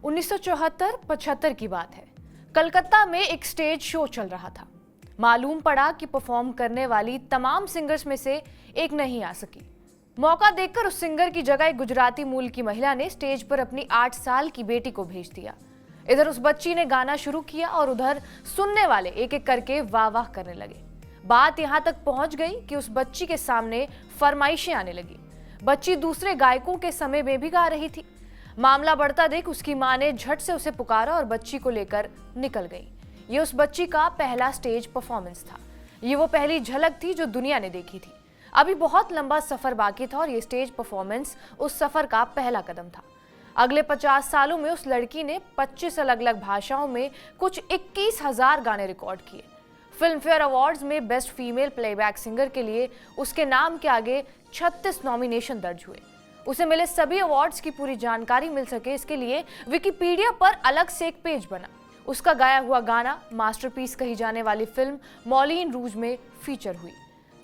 1974-75 की बात है। कलकत्ता में एक स्टेज शो चल रहा था। मालूम पड़ा कि परफॉर्म करने वाली तमाम सिंगर्स में से एक नहीं आ सकी। मौका देखकर उस सिंगर की जगह एक गुजराती मूल की महिला ने स्टेज पर अपनी 8 साल की बेटी को भेज दिया। इधर उस बच्ची ने गाना शुरू किया और उधर सुनने वाले एक एक करके वाह वाह करने लगे। बात यहां तक पहुंच गई कि उस बच्ची के सामने फरमाइशें आने लगी। बच्ची दूसरे गायकों के समय में भी गा रही थी। मामला बढ़ता देख उसकी मां ने झट से उसे पुकारा और बच्ची को लेकर निकल गई। ये उस बच्ची का पहला स्टेज परफॉर्मेंस था। ये वो पहली झलक थी जो दुनिया ने देखी थी। अभी बहुत लंबा सफर बाकी था और ये स्टेज परफॉर्मेंस उस सफर का पहला कदम था। अगले 50 सालों में उस लड़की ने 25 अलग अलग भाषाओं में कुछ 21,000 गाने रिकॉर्ड किए। फिल्म फेयर अवार्ड्स में बेस्ट फीमेल प्लेबैक सिंगर के लिए उसके नाम के आगे 36 नॉमिनेशन दर्ज हुए। उसे मिले सभी अवार्ड्स की पूरी जानकारी मिल सके इसके लिए विकिपीडिया पर अलग से एक पेज बना। उसका गाया हुआ गाना मास्टरपीस कही जाने वाली फिल्म मौलीन रूज में फीचर हुई।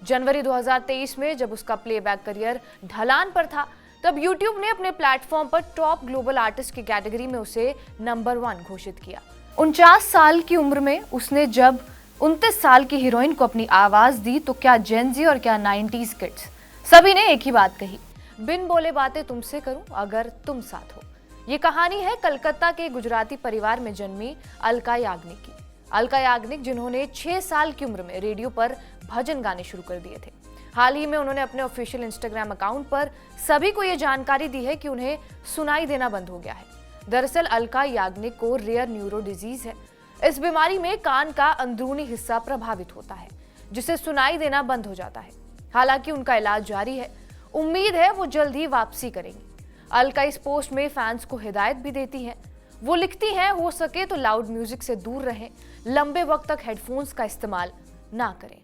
जनवरी 2023 में जब उसका प्लेबैक करियर ढलान पर था तब YouTube ने अपने प्लेटफॉर्म पर टॉप ग्लोबल आर्टिस्ट की कैटेगरी में उसे नंबर 1 घोषित किया। 49 साल की उम्र में उसने जब 29 साल की हीरोइन को अपनी आवाज दी तो क्या जेनजी और क्या 90s किड्स सभी ने एक ही बात कही, बिन बोले बातें तुमसे करूं अगर तुम साथ हो। ये कहानी है कलकत्ता के गुजराती परिवार में जन्मी अलका याग्निक की। अलका याग्निक जिन्होंने 6 साल की उम्र में रेडियो पर भजन गाने शुरू कर दिए थे। हाल ही में उन्होंने अपने ऑफिशियल इंस्टाग्राम अकाउंट पर सभी को ये जानकारी दी है कि उन्हें सुनाई देना बंद हो गया है। दरअसल अलका याग्निक को रेयर न्यूरो डिजीज है। इस बीमारी में कान का अंदरूनी हिस्सा प्रभावित होता है जिससे सुनाई देना बंद हो जाता है। हालांकि उनका इलाज जारी है। उम्मीद है वो जल्द ही वापसी करेंगी। अलका इस पोस्ट में फैंस को हिदायत भी देती हैं। वो लिखती हैं हो सके तो लाउड म्यूजिक से दूर रहें, लंबे वक्त तक हेडफोन्स का इस्तेमाल ना करें।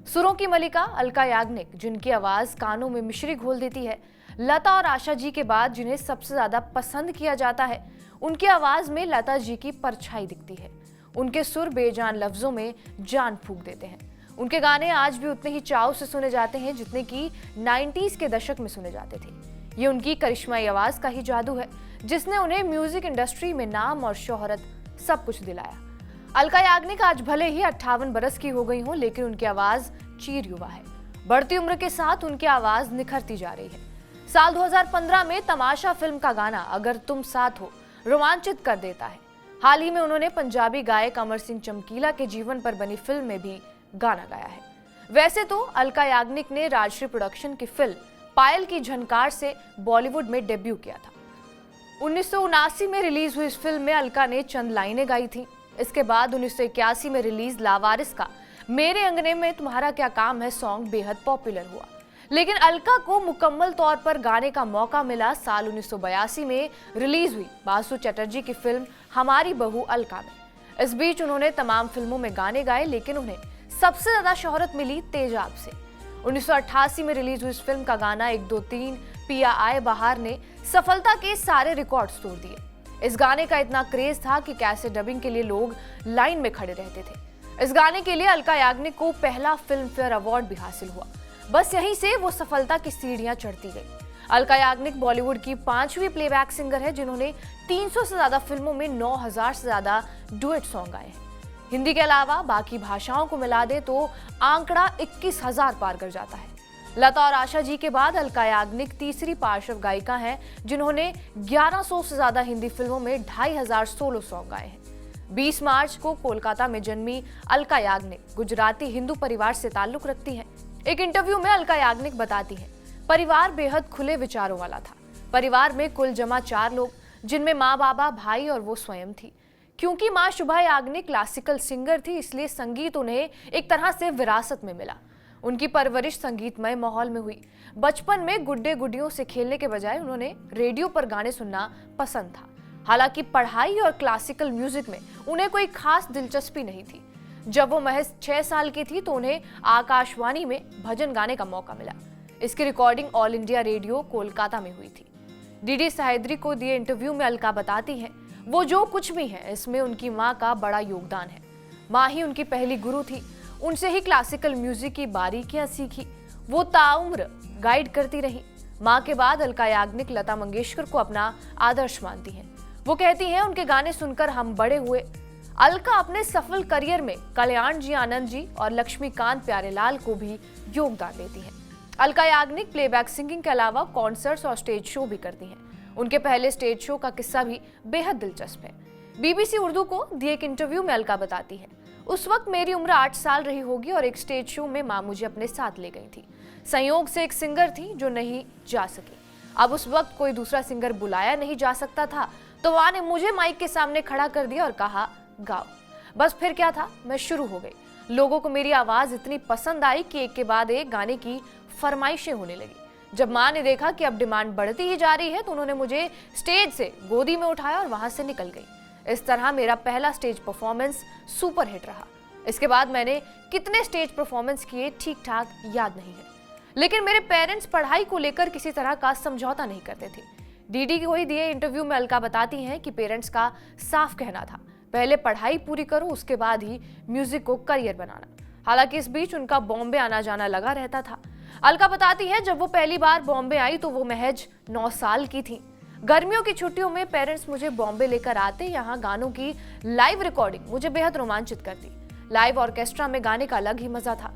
सुरों की मलिका अलका याग्निक जिनकी आवाज कानों में मिश्री घोल देती है। लता और आशा जी के बाद जिन्हें सबसे ज्यादा पसंद किया जाता है, उनकी आवाज में लता जी की परछाई दिखती है। उनके सुर बेजान लफ्जों में जान फूंक देते हैं। उनके गाने आज भी उतने ही चाव से सुने जाते हैं जितने कि 90s के दशक में सुने जाते थे। ये उनकी करिश्माई आवाज का ही जादू है जिसने उन्हें म्यूजिक इंडस्ट्री में नाम और शोहरत सब कुछ दिलाया। अलका याग्निक आज भले ही 58 बरस की हो गई हो लेकिन उनकी आवाज चीर युवा है। बढ़ती उम्र के साथ उनकी आवाज निखरती जा रही है। साल 2015 में तमाशा फिल्म का गाना अगर तुम साथ हो रोमांचित कर देता है। हाल ही में उन्होंने पंजाबी गायक अमर सिंह चमकीला के जीवन पर बनी फिल्म में भी गाना गाया है। वैसे तो अलका याग्निक ने राजश्री प्रोडक्शन की फिल्म पायल की झनकार से बॉलीवुड में डेब्यू किया था। 1979 में रिलीज हुई इस फिल्म में अलका ने चंद लाइनें गाई थी। इसके बाद 1981 में रिलीज लावारिस का मेरे अंगने में तुम्हारा क्या काम है सॉन्ग बेहद पॉपुलर हुआ। लेकिन अलका को मुकम्मल तौर पर गाने का मौका मिला साल 1982 में रिलीज हुई बासु चटर्जी की फिल्म हमारी बहू अलका में। इस बीच उन्होंने तमाम फिल्मों में गाने गाए लेकिन उन्हें सबसे ज्यादा शोहरत मिली तेजाब से। 1988 में रिलीज हुई इस फिल्म का गाना 1 2 3 पिया आए बहार ने सफलता के सारे रिकॉर्ड्स तोड़ दिए। इस गाने का इतना क्रेज था कि कैसेट डबिंग के लिए लोग लाइन में खड़े रहते थे। इस गाने के लिए अलका याग्निक को पहला फिल्म फेयर अवार्ड भी हासिल हुआ। बस यहीं से वो सफलता की सीढ़ियां चढ़ती गई। अलका याग्निक बॉलीवुड की 5वीं प्लेबैक सिंगर है जिन्होंने 300 से ज्यादा फिल्मों में 9,000 से ज्यादा डुएट सॉन्ग गाए हैं। हिंदी के अलावा बाकी भाषाओं को मिला दे तो आंकड़ा 21,000 पार कर जाता है। लता और आशा जी के बाद अलका याग्निक तीसरी पार्श्व गायिका हैं जिन्होंने 1100 से ज्यादा हिंदी फिल्मों में 2,500 सोलो सॉन्ग गाए हैं। 20 मार्च को कोलकाता में जन्मी अलका याग्निक गुजराती हिंदू परिवार से ताल्लुक रखती हैं। एक इंटरव्यू में अलका याग्निक बताती हैं, परिवार बेहद खुले विचारों वाला था। परिवार में कुल जमा 4 लोग जिनमें माँ बाबा भाई और वो स्वयं थी। क्योंकि माँ शुभा याग्निक क्लासिकल सिंगर थी इसलिए संगीत उन्हें एक तरह से विरासत में मिला। उनकी परवरिश संगीतमय माहौल में हुई। बचपन में गुड्डे गुड्डियों से खेलने के बजाय उन्होंने रेडियो पर गाने सुनना पसंद था। हालांकि पढ़ाई और क्लासिकल म्यूजिक में उन्हें कोई खास दिलचस्पी नहीं थी। जब वो महज 6 साल की थी तो उन्हें आकाशवाणी में भजन गाने का मौका मिला। इसकी recording all India radio Kolkata में हुई थी। डीडी सह्याद्री को दिए इंटरव्यू में अलका बताती हैं, वो जो कुछ भी है इसमें उनकी माँ का बड़ा योगदान है। माँ ही उनकी पहली गुरु थी। उनसे ही क्लासिकल म्यूजिक की बारीकियां सीखी। वो ताउम्र गाइड करती रही। माँ के बाद अलका याग्निक लता मंगेशकर को अपना आदर्श मानती हैं। वो कहती हैं उनके गाने सुनकर हम बड़े हुए। अलका अपने सफल करियर में कल्याण जी आनंद जी और लक्ष्मीकांत प्यारेलाल को भी योगदान देती हैं। अलका याग्निक प्लेबैक सिंगिंग के अलावा कॉन्सर्ट्स और स्टेज शो भी करती हैं। उनके पहले स्टेज शो का किस्सा भी बेहद दिलचस्प है। BBC उर्दू को दिए एक इंटरव्यू में अलका बताती है, उस वक्त मेरी उम्र 8 साल रही होगी और एक स्टेज शो में माँ मुझे अपने साथ ले गई थी। संयोग से एक सिंगर थी जो नहीं जा सकी। अब उस वक्त कोई दूसरा सिंगर बुलाया नहीं जा सकता था, तो माँ ने मुझे माइक के सामने खड़ा कर दिया और कहा गाओ। बस फिर क्या था, मैं शुरू हो गई। लोगों को मेरी आवाज इतनी पसंद आई कि एक के बाद एक गाने की फरमाइशें होने लगी। जब माँ ने देखा कि अब डिमांड बढ़ती ही जा रही है तो उन्होंने मुझे स्टेज से गोदी में उठाया और वहां से निकल गई। इस तरह मेरा पहला स्टेज परफॉर्मेंस सुपर हिट रहा। इसके बाद मैंने कितने स्टेज परफॉर्मेंस किए ठीक ठाक याद नहीं है, लेकिन मेरे पेरेंट्स पढ़ाई को लेकर किसी तरह का समझौता नहीं करते थे। डीडी को ही दिए इंटरव्यू में अलका बताती हैं कि पेरेंट्स का साफ कहना था, पहले पढ़ाई पूरी करो, उसके बाद ही म्यूजिक को करियर बनाना। हालांकि इस बीच उनका बॉम्बे आना जाना लगा रहता था। अलका बताती है जब वो पहली बार बॉम्बे आई तो वो महज 9 साल की थी। गर्मियों की छुट्टियों में पेरेंट्स मुझे बॉम्बे लेकर आते। यहाँ गानों की लाइव रिकॉर्डिंग मुझे बेहद रोमांचित करती। लाइव ऑर्केस्ट्रा में गाने का अलग ही मजा था।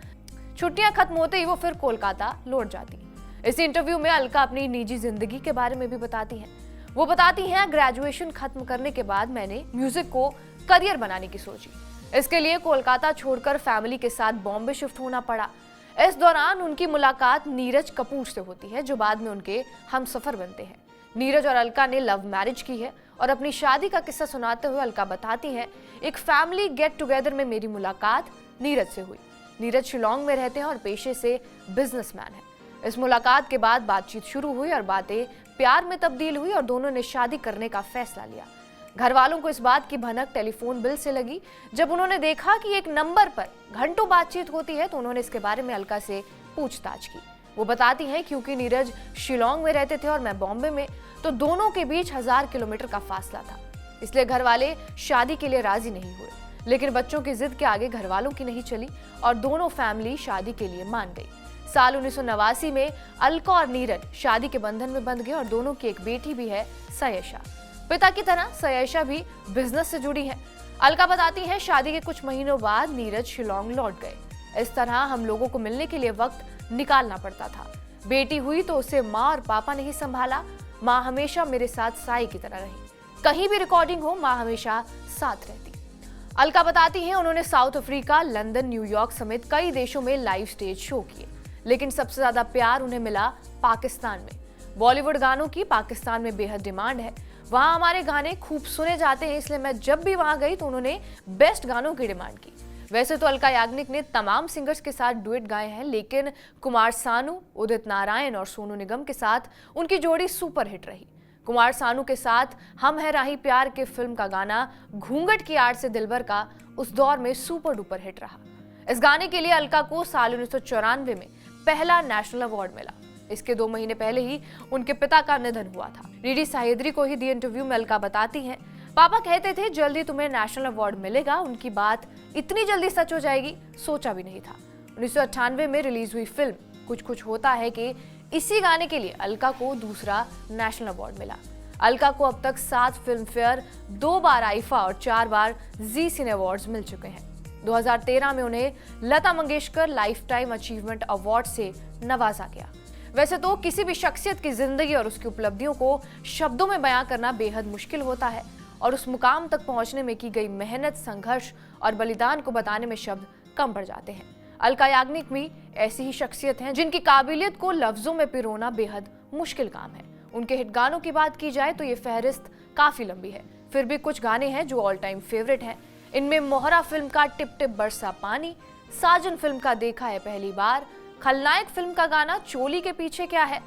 छुट्टियां खत्म होते ही वो फिर कोलकाता लौट जाती। इस इंटरव्यू में अलका अपनी निजी जिंदगी के बारे में भी बताती हैं। वो बताती हैं ग्रेजुएशन खत्म करने के बाद मैंने म्यूजिक को करियर बनाने की सोची। इसके लिए कोलकाता छोड़कर फैमिली के साथ बॉम्बे शिफ्ट होना पड़ा। इस दौरान उनकी मुलाकात नीरज कपूर से होती है जो बाद में उनके हमसफर बनते हैं। नीरज और अलका ने लव मैरिज की है और अपनी शादी का किस्सा सुनाते हुए अलका बताती हैं, एक फैमिली गेट टुगेदर में मेरी मुलाकात नीरज से हुई। नीरज शिलोंग में रहते हैं और पेशे से बिजनेसमैन है। इस मुलाकात के बाद बातचीत शुरू हुई और बातें प्यार में तब्दील हुई और दोनों ने शादी करने का फैसला लिया। घर वालों को इस बात की भनक टेलीफोन बिल से लगी। जब उन्होंने देखा कि एक नंबर पर घंटों बातचीत होती है तो उन्होंने इसके बारे में अलका से पूछताछ की। वो बताती हैं क्योंकि नीरज शिलोंग में रहते थे और मैं बॉम्बे में, तो दोनों के बीच 1000 किलोमीटर का फासला था, इसलिए घर वाले शादी के लिए राजी नहीं हुए। लेकिन बच्चों की जिद के आगे घर वालों की नहीं चली और दोनों फैमिली शादी के लिए मान गई। साल 1989 में अलका और नीरज शादी के बंधन में बंध गए और दोनों की एक बेटी भी है, सयेशा। पिता की तरह सयेशा भी बिजनेस से जुड़ी है। अलका बताती हैं शादी के कुछ महीनों बाद नीरज शिलोंग लौट गए। इस तरह हम लोगों को मिलने के लिए वक्त निकालना पड़ता था। बेटी हुई तो उसे माँ और पापा ने ही संभाला। माँ हमेशा मेरे साथ साई की तरह रही। कहीं भी रिकॉर्डिंग हो माँ हमेशा साथ रहती। अलका बताती हैं उन्होंने साउथ अफ्रीका, लंदन, न्यूयॉर्क समेत कई देशों में लाइव स्टेज शो किए, लेकिन सबसे ज्यादा प्यार उन्हें मिला पाकिस्तान में। बॉलीवुड गानों की पाकिस्तान में बेहद डिमांड है। वहां हमारे गाने खूब सुने जाते हैं, इसलिए मैं जब भी वहां गई तो उन्होंने बेस्ट गानों की डिमांड की। वैसे तो अलका याग्निक ने तमाम सिंगर्स के साथ डुएट गाए हैं, लेकिन कुमार सानू, उदित नारायण और सोनू निगम के साथ उनकी जोड़ी सुपर हिट रही। कुमार सानू के साथ हम है राही प्यार के फिल्म का गाना घूंघट की आड़ से दिलबर का उस दौर में सुपर डुपर हिट रहा। इस गाने के लिए अलका को साल 1994 में पहला नेशनल अवार्ड मिला। इसके 2 महीने पहले ही उनके पिता का निधन हुआ था। डीडी साहिद्री को ही दिए इंटरव्यू में अलका बताती हैं, पापा कहते थे जल्दी तुम्हें नेशनल अवार्ड मिलेगा। उनकी बात इतनी जल्दी सच हो जाएगी सोचा भी नहीं था। 1998 में रिलीज हुई फिल्म कुछ कुछ होता है कि इसी गाने के लिए अलका को दूसरा नेशनल अवार्ड मिला। अलका को अब तक 7 फिल्म फेयर, 2 बार आईफा और 4 बार जी सिने अवार्ड्स मिल चुके हैं। 2013 में उन्हें Lata Mangeshkar lifetime achievement award से नवाजा गया। वैसे तो किसी भी शख्सियत की जिंदगी और उसकी उपलब्धियों को शब्दों में बयां करना बेहद मुश्किल होता है और उस मुकाम तक पहुंचने में की गई मेहनत, संघर्ष और बलिदान को बताने में शब्द कम पड़ जाते हैं। अलका याग्निक भी ऐसी ही शख्सियत हैं जिनकी काबिलियत को लफ्जों में पिरोना बेहद मुश्किल काम है। उनके हिट गानों की बात की जाए तो ये फहरिस्त काफी लंबी है, फिर भी कुछ गाने हैं जो ऑल टाइम फेवरेट हैं। इनमें मोहरा फिल्म का टिप टिप बरसा पानी, साजन फिल्म का देखा है पहली बार, खलनायक फिल्म का गाना चोली के पीछे क्या है,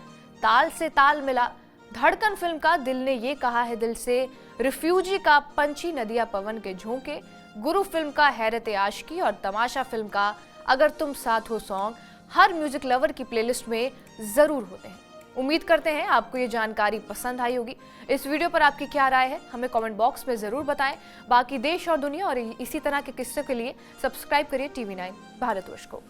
ताल से ताल मिला, धड़कन फिल्म का दिल ने ये कहा है दिल से, रिफ्यूजी का पंछी नदिया पवन के झोंके, गुरु फिल्म का हैरत आशिकी और तमाशा फिल्म का अगर तुम साथ हो सॉन्ग हर म्यूजिक लवर की प्लेलिस्ट में जरूर होते हैं। उम्मीद करते हैं आपको ये जानकारी पसंद आई होगी। इस वीडियो पर आपकी क्या राय है हमें कमेंट बॉक्स में जरूर बताएं। बाकी देश और दुनिया और इसी तरह के किस्सों के लिए सब्सक्राइब करिए TV9 भारतवर्ष को।